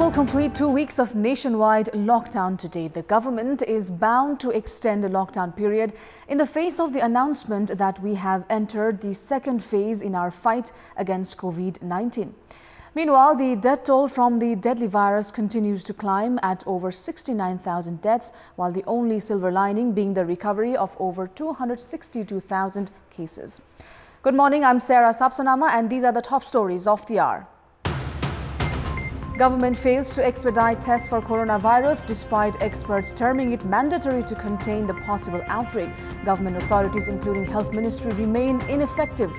will complete 2 weeks of nationwide lockdown today. The government is bound to extend the lockdown period in the face of the announcement that we have entered the second phase in our fight against COVID-19. Meanwhile, the death toll from the deadly virus continues to climb at over 69,000 deaths, while the only silver lining being the recovery of over 262,000 cases. Good morning, I'm Sarah Sapsanama, and these are the top stories of the hour. Government fails to expedite tests for coronavirus despite experts terming it mandatory to contain the possible outbreak. Government authorities, including Health Ministry, remain ineffective.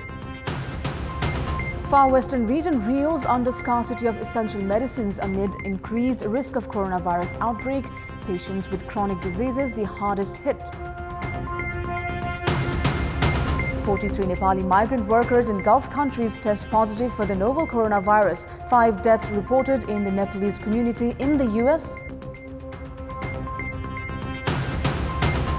Far Western region reels under scarcity of essential medicines amid increased risk of coronavirus outbreak. Patients with chronic diseases the hardest hit. 43 Nepali migrant workers in Gulf countries test positive for the novel coronavirus. 5 deaths reported in the Nepalese community in the US.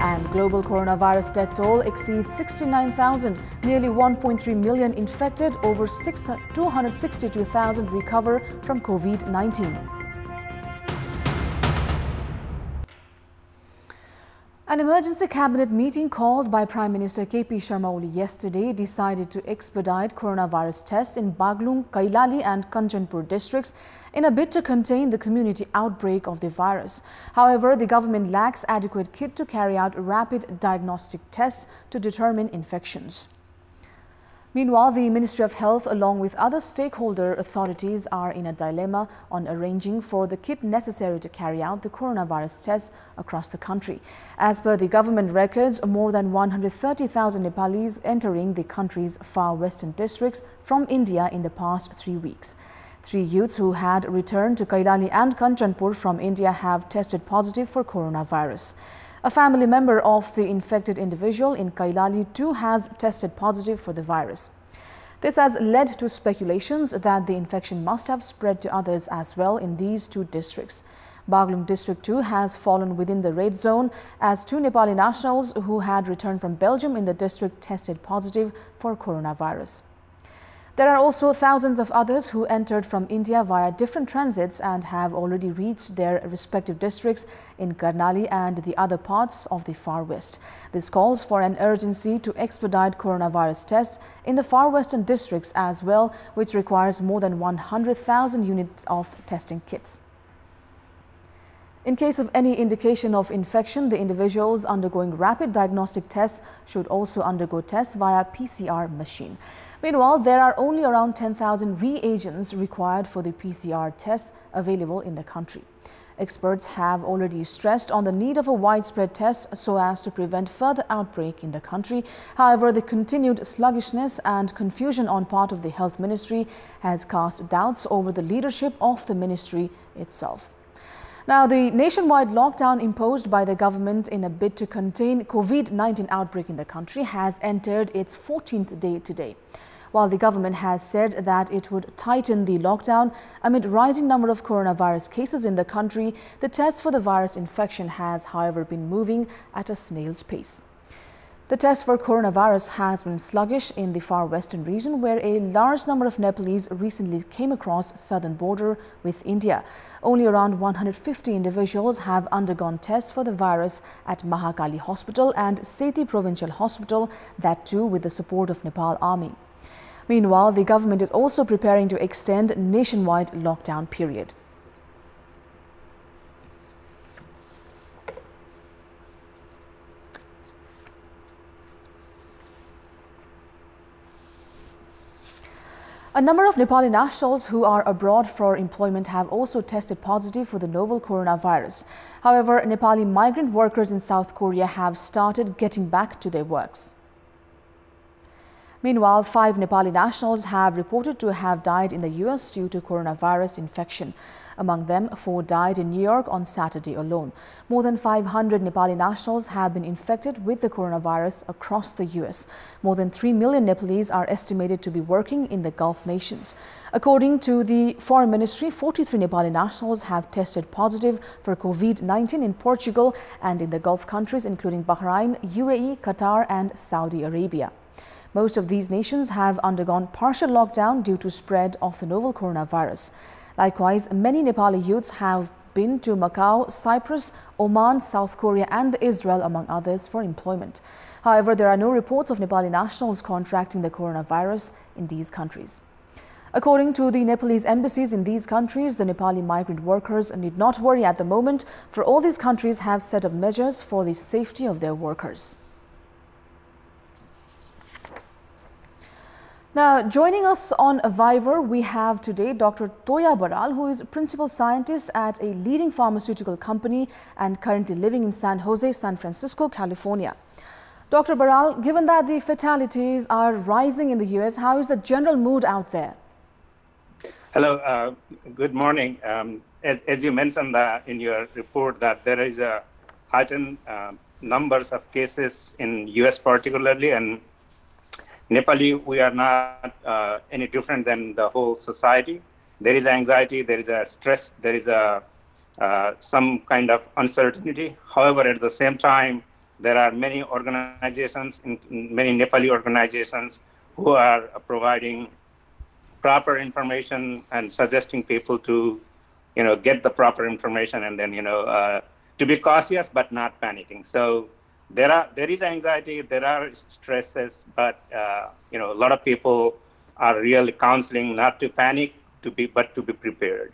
And global coronavirus death toll exceeds 69,000. Nearly 1.3 million infected, over 262,000 recover from COVID-19. An emergency cabinet meeting called by Prime Minister KP Sharma Oli yesterday decided to expedite coronavirus tests in Baglung, Kailali and Kanchanpur districts in a bid to contain the community outbreak of the virus. However, the government lacks adequate kit to carry out rapid diagnostic tests to determine infections. Meanwhile, the Ministry of Health, along with other stakeholder authorities, are in a dilemma on arranging for the kit necessary to carry out the coronavirus tests across the country. As per the government records, more than 130,000 Nepalis entering the country's far western districts from India in the past 3 weeks. 3 youths who had returned to Kailali and Kanchanpur from India have tested positive for coronavirus. A family member of the infected individual in Kailali too has tested positive for the virus. This has led to speculations that the infection must have spread to others as well in these 2 districts. Baglung district too has fallen within the red zone as 2 Nepali nationals who had returned from Belgium in the district tested positive for coronavirus. There are also thousands of others who entered from India via different transits and have already reached their respective districts in Karnali and the other parts of the far west. This calls for an urgency to expedite coronavirus tests in the far western districts as well, which requires more than 100,000 units of testing kits. In case of any indication of infection, the individuals undergoing rapid diagnostic tests should also undergo tests via PCR machine. Meanwhile, there are only around 10,000 reagents required for the PCR tests available in the country. Experts have already stressed on the need of a widespread test so as to prevent further outbreak in the country. However, the continued sluggishness and confusion on part of the Health Ministry has cast doubts over the leadership of the ministry itself. Now, the nationwide lockdown imposed by the government in a bid to contain COVID-19 outbreak in the country has entered its 14th day today. While the government has said that it would tighten the lockdown amid rising number of coronavirus cases in the country, the test for the virus infection has, however, been moving at a snail's pace. The test for coronavirus has been sluggish in the far western region, where a large number of Nepalese recently came across southern border with India. Only around 150 individuals have undergone tests for the virus at Mahakali Hospital and Sethi Provincial Hospital, that too with the support of Nepal Army. Meanwhile, the government is also preparing to extend nationwide lockdown period. A number of Nepali nationals who are abroad for employment have also tested positive for the novel coronavirus. However, Nepali migrant workers in South Korea have started getting back to their works. Meanwhile, 5 Nepali nationals have reported to have died in the US due to coronavirus infection. Among them, 4 died in New York on Saturday alone. More than 500 Nepali nationals have been infected with the coronavirus across the US. More than 3 million Nepalese are estimated to be working in the Gulf nations. According to the Foreign Ministry, 43 Nepali nationals have tested positive for COVID-19 in Portugal and in the Gulf countries including Bahrain, UAE, Qatar and Saudi Arabia. Most of these nations have undergone partial lockdown due to spread of the novel coronavirus. Likewise, many Nepali youths have been to Macau, Cyprus, Oman, South Korea and Israel, among others, for employment. However, there are no reports of Nepali nationals contracting the coronavirus in these countries. According to the Nepalese embassies in these countries, the Nepali migrant workers need not worry at the moment, for all these countries have set up measures for the safety of their workers. Now, joining us on Viber, we have today Dr. Toya Baral, who is principal scientist at a leading pharmaceutical company and currently living in San Jose, San Francisco, California. Dr. Baral, given that the fatalities are rising in the US, how is the general mood out there? Hello, good morning. As you mentioned in your report that there is a heightened numbers of cases in US particularly, and Nepali, we are not any different than the whole society. There is anxiety, there is a stress, there is a some kind of uncertainty. However, at the same time, there are many organizations, many Nepali organizations who are providing proper information and suggesting people to, get the proper information and then, to be cautious but not panicking. So there is anxiety, there are stresses, but a lot of people are really counseling not to panic, but to be prepared.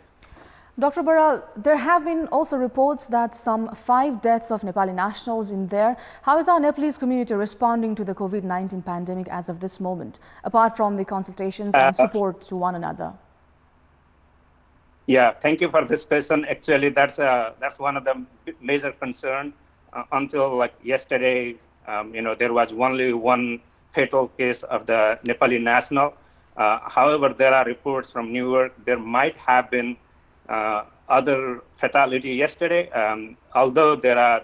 Dr. Baral, there have been also reports that some 5 deaths of Nepali nationals in there. How is our Nepalese community responding to the COVID-19 pandemic as of this moment, apart from the consultations and support to one another? Yeah, thank you for this question. Actually, that's one of the major concerns. Until like yesterday, there was only one fatal case of the Nepali national. However, there are reports from New York there might have been other fatality yesterday, although there are,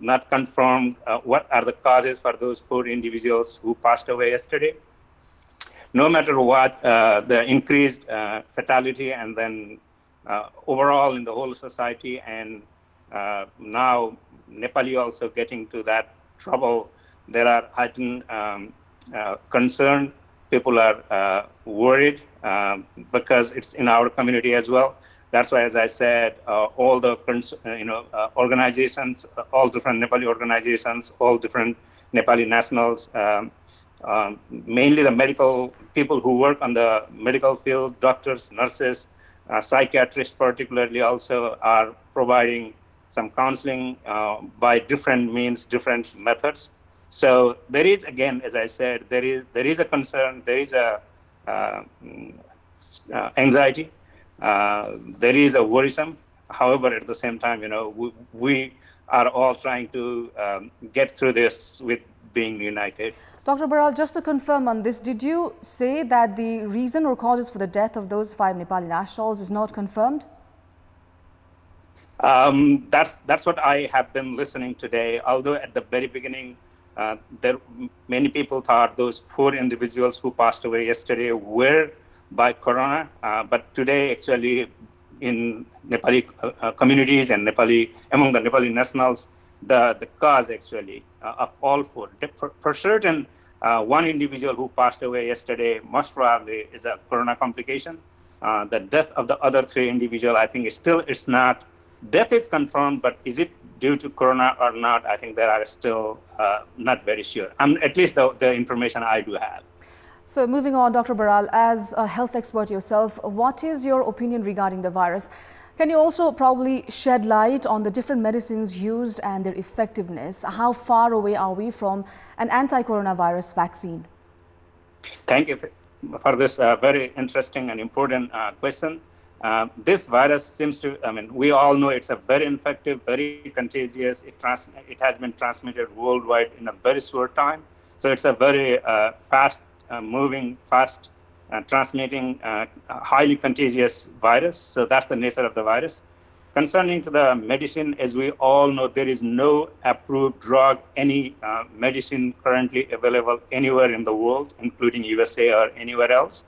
not confirmed what are the causes for those 4 individuals who passed away yesterday. No matter what, the increased fatality and then overall in the whole society, and now Nepali also getting to that trouble, there are heightened concern. People are worried because it's in our community as well. That's why, as I said, all the organizations, all different Nepali organizations, all different Nepali nationals, mainly the medical people who work on the medical field, doctors, nurses, psychiatrists particularly also are providing some counseling by different means, different methods. So there is, again, as I said, there is a concern, there is a anxiety, there is a worrisome. However, at the same time, we are all trying to get through this with being united. Dr. Baral, just to confirm on this, did you say that the reason or causes for the death of those 5 Nepali nationals is not confirmed? That's what I have been listening today. Although at the very beginning, many people thought those 4 individuals who passed away yesterday were by corona, but today actually in Nepali communities and among the Nepali nationals, the cause actually of all 4. For certain, one individual who passed away yesterday most probably is a corona complication. The death of the other 3 individuals, I think it's not. Death is confirmed, but is it due to corona or not? I think there are still not very sure. At least the information I do have. So moving on, Dr. Baral, as a health expert yourself, what is your opinion regarding the virus? Can you also probably shed light on the different medicines used and their effectiveness? How far away are we from an anti-coronavirus vaccine? Thank you for this very interesting and important question. This virus seems to, we all know it's a very infective, very contagious. It has been transmitted worldwide in a very short time. So it's a very fast moving, fast transmitting, highly contagious virus. So that's the nature of the virus. Concerning to the medicine, as we all know, there is no approved drug, any medicine currently available anywhere in the world, including USA or anywhere else.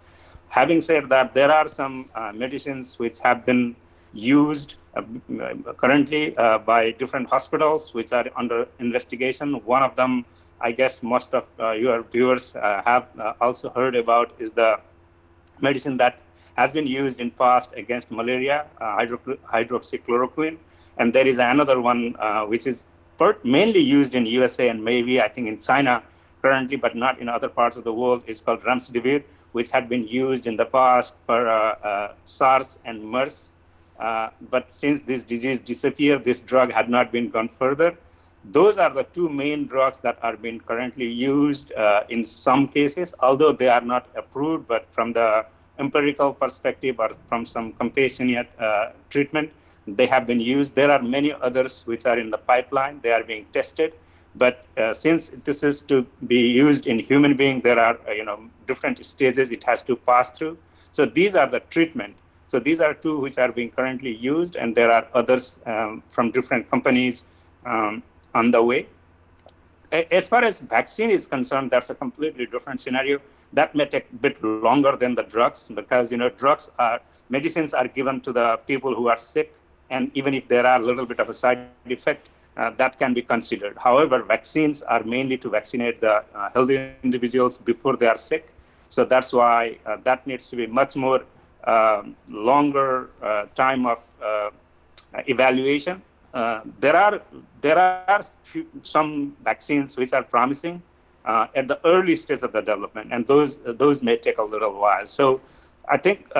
Having said that, there are some medicines which have been used currently by different hospitals, which are under investigation. One of them, I guess most of your viewers have also heard about, is the medicine that has been used in past against malaria, hydroxychloroquine. And there is another one which is mainly used in USA and maybe I think in China currently, but not in other parts of the world. It's called remdesivir, which had been used in the past for SARS and MERS. But since this disease disappeared, this drug had not been gone further. Those are the two main drugs that are being currently used in some cases, although they are not approved, but from the empirical perspective or from some compassionate treatment, they have been used. There are many others which are in the pipeline. They are being tested. But since this is to be used in human beings, there are different stages it has to pass through. So these are the treatment. So these are two which are being currently used, and there are others from different companies on the way. As far as vaccine is concerned, that's a completely different scenario. That may take a bit longer than the drugs because medicines are given to the people who are sick, and even if there are a little bit of a side effect, that can be considered. However, vaccines are mainly to vaccinate the healthy individuals before they are sick. So that's why that needs to be much more longer time of evaluation. There are some vaccines which are promising at the early stage of the development, and those may take a little while. So I think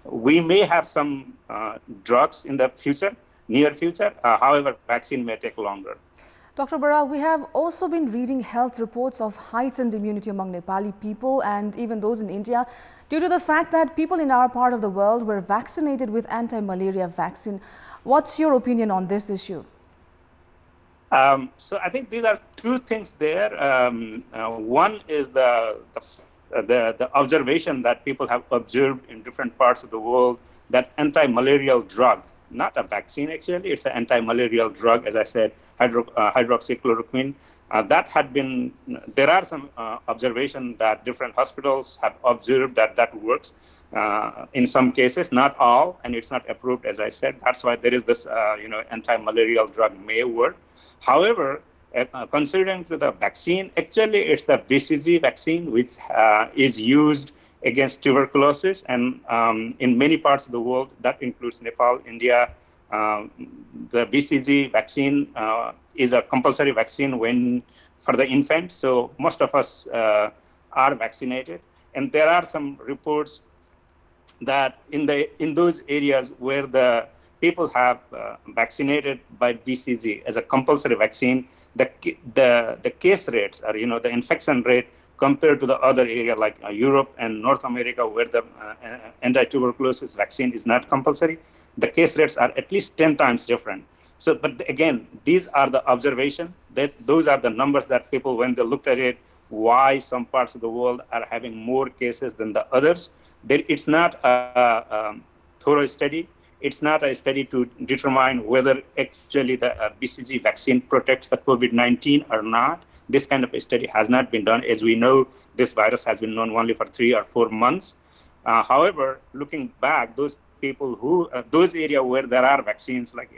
we may have some drugs in the future, near future. However, vaccine may take longer. Dr. Baral, we have also been reading health reports of heightened immunity among Nepali people and even those in India due to the fact that people in our part of the world were vaccinated with anti-malaria vaccine. What's your opinion on this issue? So I think these are two things there. One is the observation that people have observed in different parts of the world that anti-malarial drug, not a vaccine actually, it's an anti-malarial drug, as I said, hydroxychloroquine. That had been, there are some observation that different hospitals have observed that works in some cases, not all, and it's not approved, as I said. That's why there is this, anti-malarial drug may work. However, considering to the vaccine, actually it's the BCG vaccine which is used against tuberculosis, and in many parts of the world, that includes Nepal, India, the BCG vaccine is a compulsory vaccine for the infant. So most of us are vaccinated, and there are some reports that in those areas where the people have vaccinated by BCG as a compulsory vaccine, the case rates or the infection rate compared to the other area like Europe and North America where the anti-tuberculosis vaccine is not compulsory, the case rates are at least 10 times different. So, but again, these are the observation, that those are the numbers that people, when they looked at it, why some parts of the world are having more cases than the others. It's not a thorough study. It's not a study to determine whether actually the BCG vaccine protects the COVID-19 or not. This kind of a study has not been done. As we know, this virus has been known only for 3 or 4 months. However, looking back, those people who, those areas where there are vaccines, like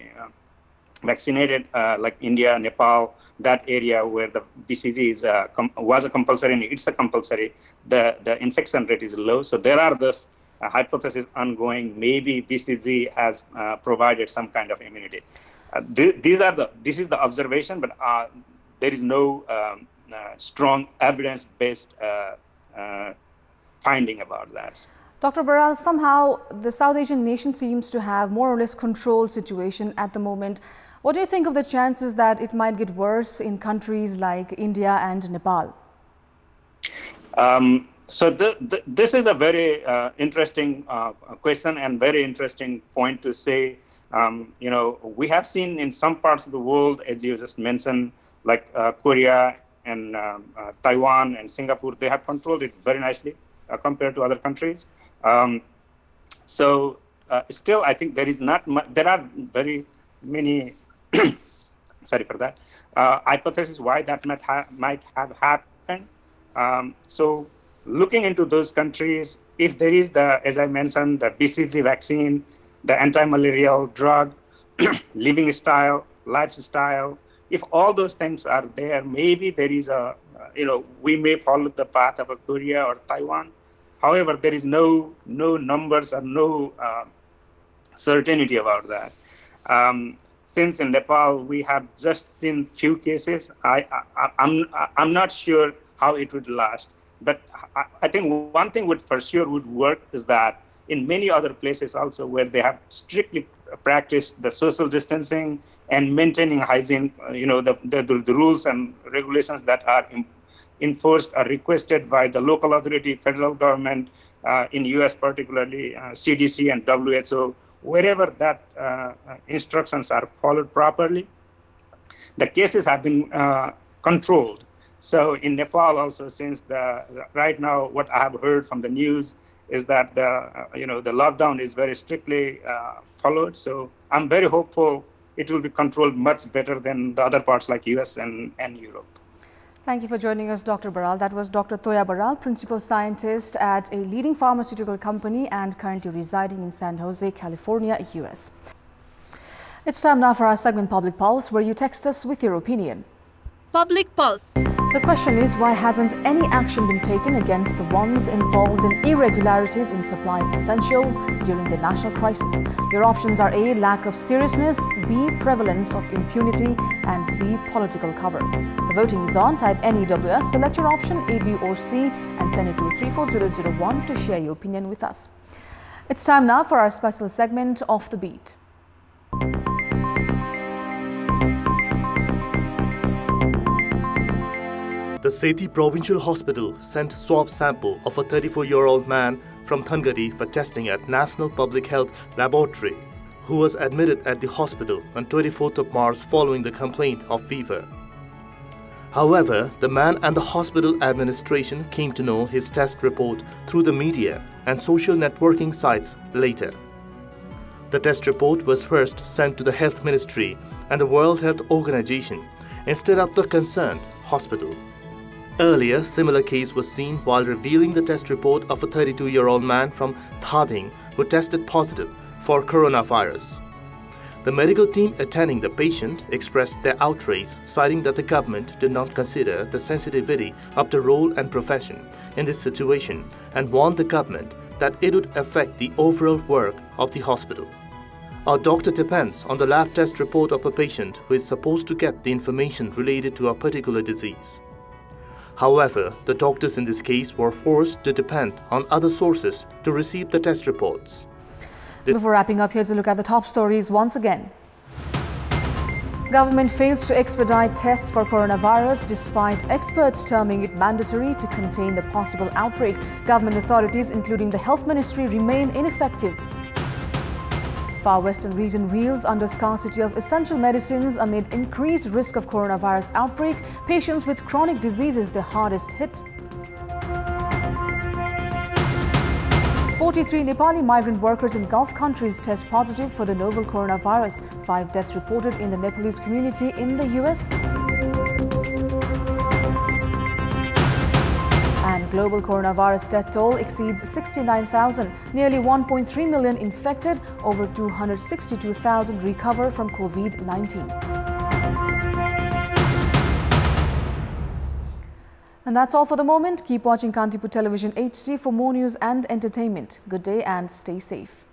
vaccinated, like India, Nepal, that area where the BCG is was a compulsory and it's a compulsory, the infection rate is low. So there are this hypothesis ongoing. Maybe BCG has provided some kind of immunity. This is the observation, but there is no strong evidence-based finding about that. Dr. Baral, somehow the South Asian nation seems to have more or less controlled situation at the moment. What do you think of the chances that it might get worse in countries like India and Nepal? So this is a very interesting question and very interesting point to say. We have seen in some parts of the world, as you just mentioned, like Korea and Taiwan and Singapore, they have controlled it very nicely compared to other countries. Still, I think there is not much, there are very many, sorry for that, hypotheses why that might have happened. So looking into those countries, if there is as I mentioned, the BCG vaccine, the anti-malarial drug, living style, lifestyle, if all those things are there, maybe there is we may follow the path of a Korea or Taiwan. However, there is no numbers or no certainty about that. Since in Nepal we have just seen few cases, I'm not sure how it would last. But I think one thing would for sure would work is that in many other places also where they have strictly practiced the social distancing and maintaining hygiene, the rules and regulations that are enforced or requested by the local authority, federal government, in US particularly, CDC and WHO, wherever that instructions are followed properly, the cases have been controlled. So in Nepal also, since right now what I have heard from the news is that the lockdown is very strictly followed. So I'm very hopeful it will be controlled much better than the other parts like US and Europe. Thank you for joining us, Dr. Baral. That was Dr. Toya Baral, Principal Scientist at a leading pharmaceutical company and currently residing in San Jose, California, US. It's time now for our segment Public Pulse, where you text us with your opinion. Public Pulse. The question is, why hasn't any action been taken against the ones involved in irregularities in supply of essentials during the national crisis? Your options are A, lack of seriousness, B, prevalence of impunity, and C, political cover. The voting is on. Type NEWS, select your option A, B or C and send it to 34001 to share your opinion with us. It's time now for our special segment, Off the Beat. The Sethi Provincial Hospital sent swab sample of a 34-year-old man from Thangari for testing at National Public Health Laboratory, who was admitted at the hospital on 24th of March following the complaint of fever. However, the man and the hospital administration came to know his test report through the media and social networking sites later. The test report was first sent to the Health Ministry and the World Health Organization instead of the concerned hospital. Earlier, similar case was seen while revealing the test report of a 32-year-old man from Thading who tested positive for coronavirus. The medical team attending the patient expressed their outrage, citing that the government did not consider the sensitivity of the role and profession in this situation and warned the government that it would affect the overall work of the hospital. A doctor depends on the lab test report of a patient who is supposed to get the information related to a particular disease. However, the doctors in this case were forced to depend on other sources to receive the test reports. Before wrapping up, here's a look at the top stories once again. Government fails to expedite tests for coronavirus despite experts terming it mandatory to contain the possible outbreak. Government authorities, including the Health Ministry, remain ineffective. Far Western region reels under scarcity of essential medicines amid increased risk of coronavirus outbreak. Patients with chronic diseases the hardest hit. 43 Nepali migrant workers in Gulf countries test positive for the novel coronavirus. 5 deaths reported in the Nepalese community in the US. And global coronavirus death toll exceeds 69,000. Nearly 1.3 million infected, over 262,000 recover from COVID-19. And that's all for the moment. Keep watching Kantipur Television HD for more news and entertainment. Good day and stay safe.